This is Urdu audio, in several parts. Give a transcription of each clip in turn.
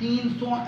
300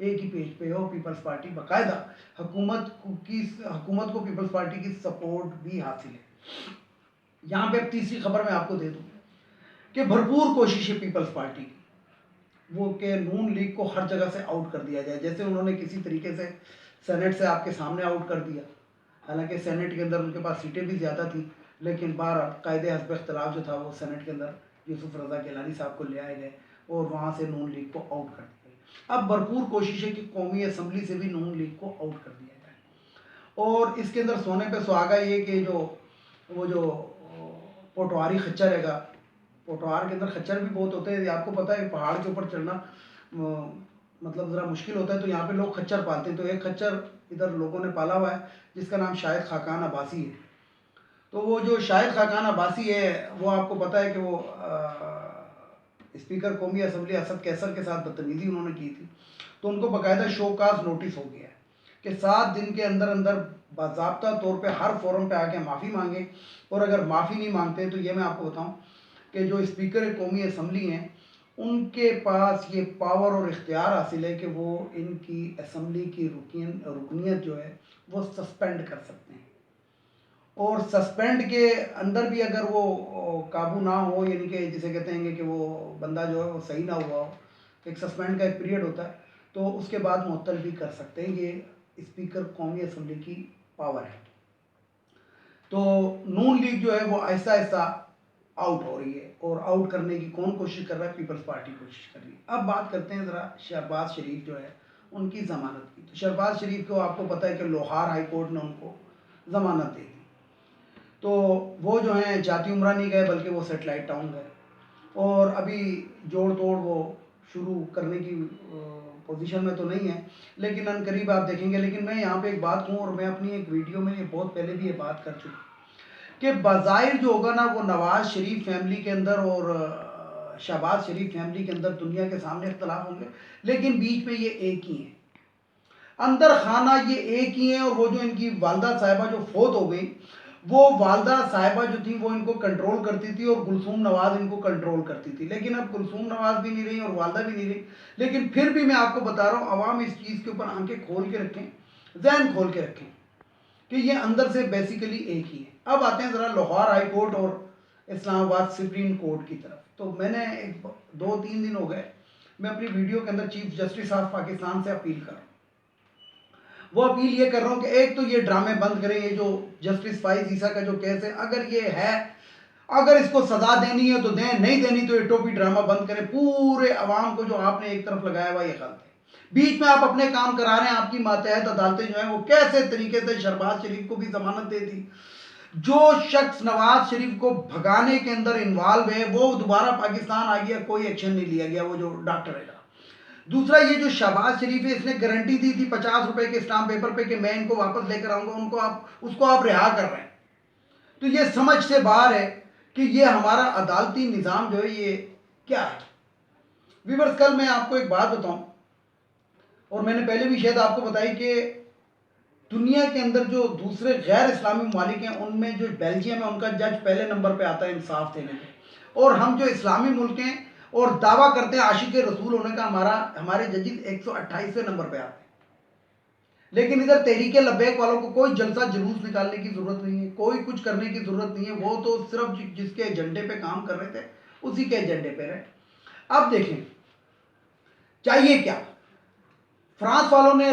ایک ہی پیج پہ ہو پیپلز پارٹی، باقاعدہ حکومت کو پیپلز پارٹی کی سپورٹ بھی حاصل ہے۔ یہاں پہ اب تیسری خبر میں آپ کو دے دوں کہ بھرپور کوشش ہے پیپلز پارٹی کی وہ کہ نون لیگ کو ہر جگہ سے آؤٹ کر دیا جائے، جیسے انہوں نے کسی طریقے سے سینٹ سے آپ کے سامنے آؤٹ کر دیا، حالانکہ سینٹ کے اندر ان کے پاس سیٹیں بھی زیادہ تھیں، لیکن بہرحال قائد حزب اختلاف جو تھا وہ سینٹ کے اندر یوسف رضا گیلانی صاحب کو لے آئے گئے اور وہاں سے نون لیگ کو آؤٹ کر دیا گیا۔ اب بھرپور کوشش ہے کہ قومی اسمبلی سے بھی نون لیگ کو آؤٹ کر دیا جائے، اور اس کے اندر سونے پہ سہاگا یہ کہ وہ جو پوٹواری خچر ہے گا، پوٹوار کے اندر خچر بھی بہت ہوتے ہیں، آپ کو پتہ ہے پہاڑ کے اوپر چڑھنا مطلب ذرا مشکل ہوتا ہے، تو یہاں پہ لوگ خچر پالتے ہیں، تو ایک خچر ادھر لوگوں نے پالا ہوا ہے جس کا نام شاہد خاقان عباسی ہے۔ تو وہ جو شاہد خاقان عباسی ہے وہ آپ کو پتہ ہے کہ وہ اسپیکر قومی اسمبلی اسد کیسر کے ساتھ بدتمیزی انہوں نے کی تھی، تو ان کو باقاعدہ شو کاز نوٹس ہو گیا ہے کہ 7 دن کے اندر اندر باضابطہ طور پہ ہر فورم پہ آ کے معافی مانگیں، اور اگر معافی نہیں مانگتے تو یہ میں آپ کو بتاؤں کہ جو اسپیکر قومی اسمبلی ہیں ان کے پاس یہ پاور اور اختیار حاصل ہے کہ وہ ان کی اسمبلی کی رکنیت جو ہے وہ سسپینڈ کر سکتے ہیں، اور سسپینڈ کے اندر بھی اگر وہ قابو نہ ہو، یعنی کہ جسے کہتے ہیں کہ وہ بندہ جو ہے وہ صحیح نہ ہوا ہو، ایک سسپینڈ کا ایک پیریڈ ہوتا ہے، تو اس کے بعد معطل بھی کر سکتے ہیں۔ یہ اسپیکر قومی اسمبلی کی پاور ہے۔ تو نون لیگ جو ہے وہ آہستہ آہستہ آؤٹ ہو رہی ہے، اور آؤٹ کرنے کی کون کوشش کر رہا ہے؟ پیپلز پارٹی کوشش کر رہی ہے۔ اب بات کرتے ہیں ذرا شہباز شریف جو ہے ان کی ضمانت کی۔ تو شہباز شریف کو آپ کو پتہ ہے کہ لاہور ہائی کورٹ نے ان کو ضمانت دے دی، تو وہ جو ہیں جاتی عمرہ نہیں گئے بلکہ وہ سیٹلائٹ ٹاؤن گئے، اور ابھی جوڑ توڑ وہ شروع کرنے کی پوزیشن میں تو نہیں ہے، لیکن ان قریب آپ دیکھیں گے۔ لیکن میں یہاں پہ ایک بات کہوں، اور میں اپنی ایک ویڈیو میں یہ بہت پہلے بھی یہ بات کر چکا کہ بظاہر جو ہوگا نا وہ نواز شریف فیملی کے اندر اور شہباز شریف فیملی کے اندر دنیا کے سامنے اختلاف ہوں گے، لیکن بیچ میں یہ ایک ہی ہیں، اندر خانہ یہ ایک ہی ہیں۔ اور وہ جو ان کی والدہ صاحبہ جو فوت ہو گئی، وہ والدہ صاحبہ جو تھیں وہ ان کو کنٹرول کرتی تھی، اور کلثوم نواز ان کو کنٹرول کرتی تھی، لیکن اب کلثوم نواز بھی نہیں رہی اور والدہ بھی نہیں رہی۔ لیکن پھر بھی میں آپ کو بتا رہا ہوں، عوام اس چیز کے اوپر آنکھیں کھول کے رکھیں، ذہن کھول کے رکھیں کہ یہ اندر سے بیسیکلی ایک ہی ہے۔ اب آتے ہیں ذرا لاہور ہائی کورٹ اور اسلام آباد سپریم کورٹ کی طرف۔ تو میں نے 2-3 دن ہو گئے میں اپنی ویڈیو کے اندر چیف جسٹس آف پاکستان سے اپیل کر رہا ہوں۔ وہ اپیل یہ کر رہا ہوں کہ ایک تو یہ ڈرامے بند کریں، یہ جو جسٹس فائز عیسیٰ کا جو کیس ہے، اگر اس کو سزا دینی ہے تو دیں، نہیں دینی تو یہ ٹوپی ڈرامہ بند کریں۔ پورے عوام کو جو آپ نے ایک طرف لگایا ہوا یہ غلط ہے۔ بیچ میں آپ اپنے کام کرا رہے ہیں، آپ کی ماتحت عدالتیں جو ہیں وہ کیسے طریقے سے شہباز شریف کو بھی ضمانت دے دی۔ جو شخص نواز شریف کو بھگانے کے اندر انوالو ہے وہ دوبارہ پاکستان آ گیا، کوئی ایکشن نہیں لیا گیا، وہ جو ڈاکٹر ہے گا۔ دوسرا یہ جو شہباز شریف ہے، اس نے گارنٹی دی تھی 50 روپے کے اسٹامپ پیپر پہ کہ میں ان کو واپس لے کر آؤں گا، اس کو آپ رہا کر رہے ہیں۔ تو یہ سمجھ سے باہر ہے کہ یہ ہمارا عدالتی نظام جو ہے یہ کیا ہے۔ ویورز، کل میں آپ کو ایک بات بتاؤں، اور میں نے پہلے بھی شاید آپ کو بتائی کہ دنیا کے اندر جو دوسرے غیر اسلامی ممالک ہیں ان میں جو بیلجیم ہے ان کا جج پہلے نمبر پہ آتا ہے انصاف دینے پہ، اور ہم جو اسلامی ملک ہیں اور دعویٰ کرتے ہیں عاشق رسول ہونے کا، ہمارے ججز 128ویں نمبر پہ آتے ہیں۔ لیکن ادھر تحریک لبیک والوں کو کوئی جلسہ جلوس نکالنے کی ضرورت نہیں ہے، کوئی کچھ کرنے کی ضرورت نہیں ہے، وہ تو صرف جس کے ایجنڈے پہ کام کر رہے تھے اسی کے ایجنڈے پہ رہے۔ اب دیکھیں چاہیے کیا۔ فرانس والوں نے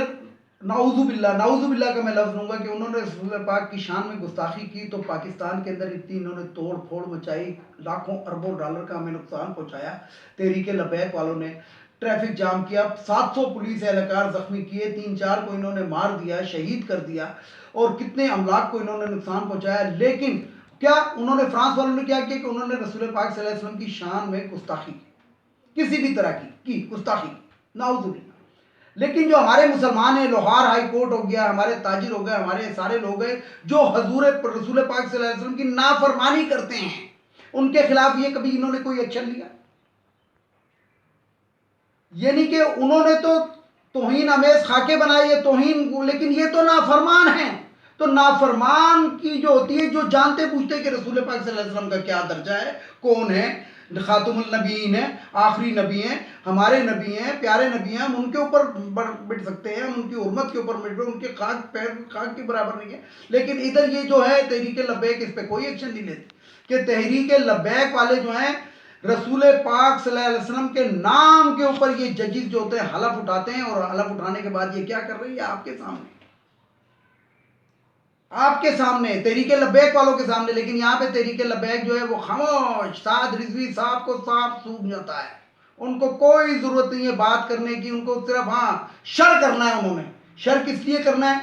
نعوذ باللہ کا میں لفظ لوں گا کہ انہوں نے رسول پاک کی شان میں گستاخی کی، تو پاکستان کے اندر اتنی انہوں نے توڑ پھوڑ مچائی، لاکھوں اربوں ڈالر کا ہمیں نقصان پہنچایا۔ تحریک لبیک والوں نے ٹریفک جام کیا، 700 پولیس اہلکار زخمی کیے، 3-4 کو انہوں نے مار دیا، شہید کر دیا، اور کتنے املاک کو انہوں نے نقصان پہنچایا۔ لیکن کیا انہوں نے، فرانس والوں نے کیا کیا کہ انہوں نے رسول پاک صلی اللہ علیہ وسلم کی شان میں گستاخی کی، کسی بھی طرح کی گستاخی، نعوذ باللہ۔ لیکن جو ہمارے مسلمان ہیں، لاہور ہائی کورٹ ہو گیا، ہمارے تاجر ہو گئے، ہمارے سارے لوگ ہیں جو حضور رسول پاک صلی اللہ علیہ وسلم کی نافرمانی کرتے ہیں، ان کے خلاف یہ کبھی انہوں نے کوئی ایکشن لیا؟ یعنی کہ انہوں نے تو توہین آمیز خاکے بنائی ہے، توہین، لیکن یہ تو نافرمان ہیں۔ تو نافرمان کی جو ہوتی ہے، جو جانتے بوجھتے کہ رسول پاک صلی اللہ علیہ وسلم کا کیا درجہ ہے، کون ہے، خاتم النبیین ہیں، آخری نبی ہیں، ہمارے نبی ہیں، پیارے نبی ہیں، ہم ان کے اوپر مٹ سکتے ہیں، ہم ان کی حرمت کے اوپر مٹ، ان کے خاک پیر خاک کے برابر نہیں ہے. لیکن ادھر یہ جو ہے تحریک لبیک، اس پہ کوئی ایکشن نہیں لیتے کہ تحریک لبیک والے جو ہیں رسول پاک صلی اللہ علیہ وسلم کے نام کے اوپر یہ ججز جو ہوتے ہیں حلف اٹھاتے ہیں، اور حلف اٹھانے کے بعد یہ کیا کر رہی ہے آپ کے سامنے، آپ کے سامنے تحریک لبیک والوں کے سامنے. لیکن یہاں پہ تحریک لبیک جو ہے وہ خاموش، سعد رضوی صاحب کو صاف سوکھ جاتا ہے، ان کو کوئی ضرورت نہیں ہے بات کرنے کی، ان کو صرف ہاں شر کرنا ہے. انہوں نے شر کس لیے کرنا ہے؟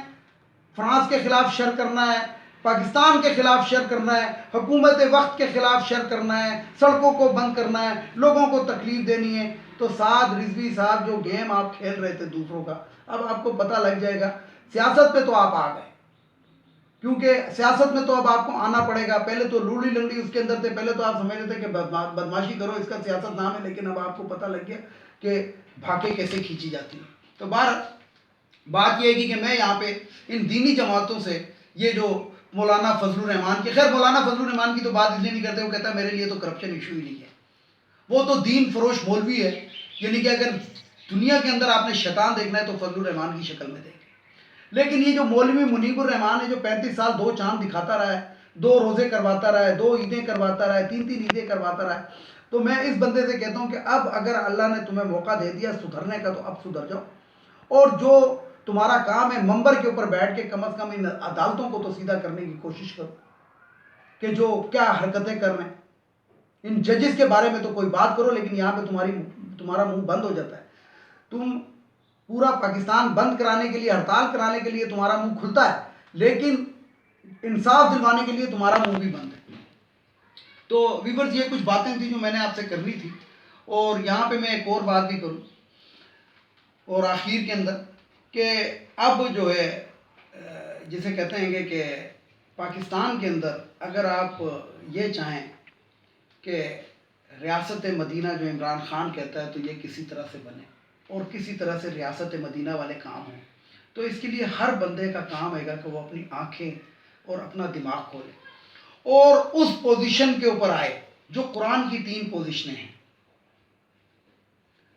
فرانس کے خلاف شر کرنا ہے، پاکستان کے خلاف شر کرنا ہے، حکومت وقت کے خلاف شر کرنا ہے، سڑکوں کو بند کرنا ہے، لوگوں کو تکلیف دینی ہے. تو سعد رضوی صاحب جو گیم آپ کھیل رہے تھے دوسروں کا، اب آپ کو پتہ لگ جائے گا. سیاست پہ تو آپ آ گئے، کیونکہ سیاست میں تو اب آپ کو آنا پڑے گا. پہلے تو لوڑی لنگڑی اس کے اندر تھے، پہلے تو آپ سمجھ رہے تھے کہ بدماشی کرو، اس کا سیاست نام ہے، لیکن اب آپ کو پتہ لگ گیا کہ بھاگے کیسے کھینچی جاتی ہیں. تو بات یہ ہے کہ میں یہاں پہ ان دینی جماعتوں سے یہ جو مولانا فضل الرحمان کی، خیر مولانا فضل الرحمان کی تو بات اس لیے نہیں کرتے، وہ کہتا ہے میرے لیے تو کرپشن ایشو ہی نہیں ہے، وہ تو دین فروش مولوی ہے. یعنی کہ اگر دنیا کے اندر آپ نے شیطان دیکھنا ہے تو فضل الرحمان کی شکل میں دیکھیں. لیکن یہ جو مولوی منیب الرحمان ہے جو 35 سال 2 چاند دکھاتا رہا ہے، 2 روزے کرواتا رہا ہے، 2 عیدیں کرواتا رہا ہے، 3 عیدیں کرواتا رہا ہے، تو میں اس بندے سے کہتا ہوں کہ اب اگر اللہ نے تمہیں موقع دے دیا سدھرنے کا تو اب سدھر جاؤ. اور جو تمہارا کام ہے منبر کے اوپر بیٹھ کے کم از کم ان عدالتوں کو تو سیدھا کرنے کی کوشش کرو کہ جو کیا حرکتیں کر رہے ہیں. ان ججز کے بارے میں تو کوئی بات کرو، لیکن یہاں پہ تمہارا منہ بند ہو جاتا ہے. تم پورا پاکستان بند کرانے کے لیے، ہڑتال کرانے کے لیے تمہارا منہ کھلتا ہے، لیکن انصاف دلوانے کے لیے تمہارا منہ بھی بند ہے. تو ویورز یہ کچھ باتیں تھیں جو میں نے آپ سے کرنی تھی، اور یہاں پہ میں ایک اور بات بھی کروں اور آخر کے اندر کہ اب جو ہے جسے کہتے ہیں کہ پاکستان کے اندر اگر آپ یہ چاہیں کہ ریاست مدینہ جو عمران خان کہتا ہے تو یہ کسی طرح سے بنے اور کسی طرح سے ریاست مدینہ والے کام ہوں، تو اس کے لیے ہر بندے کا کام ہے گا کہ وہ اپنی آنکھیں اور اپنا دماغ کھولے اور اس پوزیشن کے اوپر آئے جو قرآن کی 3 پوزیشنیں ہیں.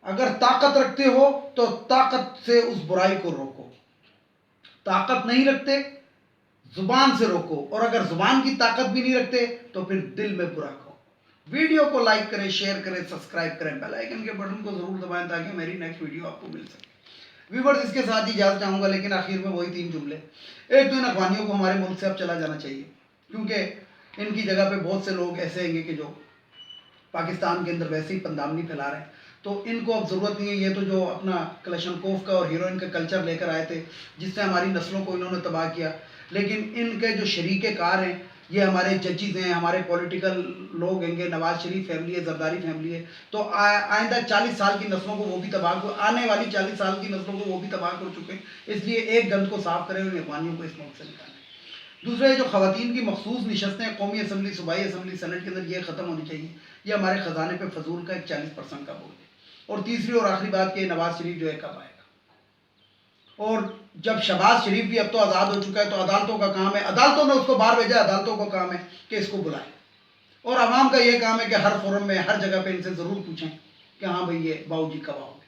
اگر طاقت رکھتے ہو تو طاقت سے اس برائی کو روکو، طاقت نہیں رکھتے زبان سے روکو، اور اگر زبان کی طاقت بھی نہیں رکھتے تو پھر دل میں برا کہو. ویڈیو کو لائک کریں، شیئر کریں، سبسکرائب کریں، بیل آئیکن کے بٹن کو ضرور دبائیں تاکہ میری نیکسٹ ویڈیو آپ کو مل سکے. ویورز اس کے ساتھ ہی اجازت چاہوں گا، لیکن آخر میں وہی 3 جملے. ایک تو ان افغانیوں کو ہمارے ملک سے اب چلا جانا چاہیے، کیونکہ ان کی جگہ پہ بہت سے لوگ ایسے ہیں کہ جو پاکستان کے اندر ویسے ہی پندامنی پھیلا رہے ہیں، تو ان کو اب ضرورت نہیں ہے. یہ تو جو اپنا کلشنکوف کا اور ہیروئن کا کلچر لے کر آئے تھے جس سے ہماری نسلوں کو انہوں نے تباہ کیا، لیکن ان کے جو شریک کار ہیں یہ ہمارے ججز ہیں، ہمارے پولیٹیکل لوگ ہیں گے، نواز شریف فیملی ہے، زرداری فیملی ہے. تو آئندہ 40 سال کی نسلوں کو وہ بھی تباہ کر، آنے والی 40 سال کی نسلوں کو وہ بھی تباہ کر چکے ہیں. اس لیے ایک گند کو صاف کریں اور افغانیوں کو اس ملک سے نکالیں. دوسرا جو خواتین کی مخصوص نشستیں قومی اسمبلی، صوبائی اسمبلی، سینٹ کے اندر یہ ختم ہونی چاہیے. یہ ہمارے خزانے پہ فضول کا ایک 40% کا بول ہے. اور تیسری اور آخری بات کہ نواز شریف جو ہے کب آئے گا، اور جب شہباز شریف بھی اب تو آزاد ہو چکا ہے تو عدالتوں کا کام ہے، عدالتوں نے اس کو باہر بھیجا، عدالتوں کا کام ہے کہ اس کو بلائیں، اور عوام کا یہ کام ہے کہ ہر فورم میں ہر جگہ پہ ان سے ضرور پوچھیں کہ ہاں بھئی یہ باؤ جی کب آؤ گے.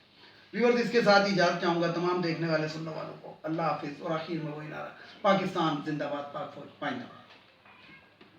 ویورز اس کے ساتھ ہی اجازت چاہوں گا تمام دیکھنے والے سننے والوں کو. اللہ حافظ. اور آخر میں وہی نعرہ، پاکستان زندہ باد، پاک فوج پائندہ.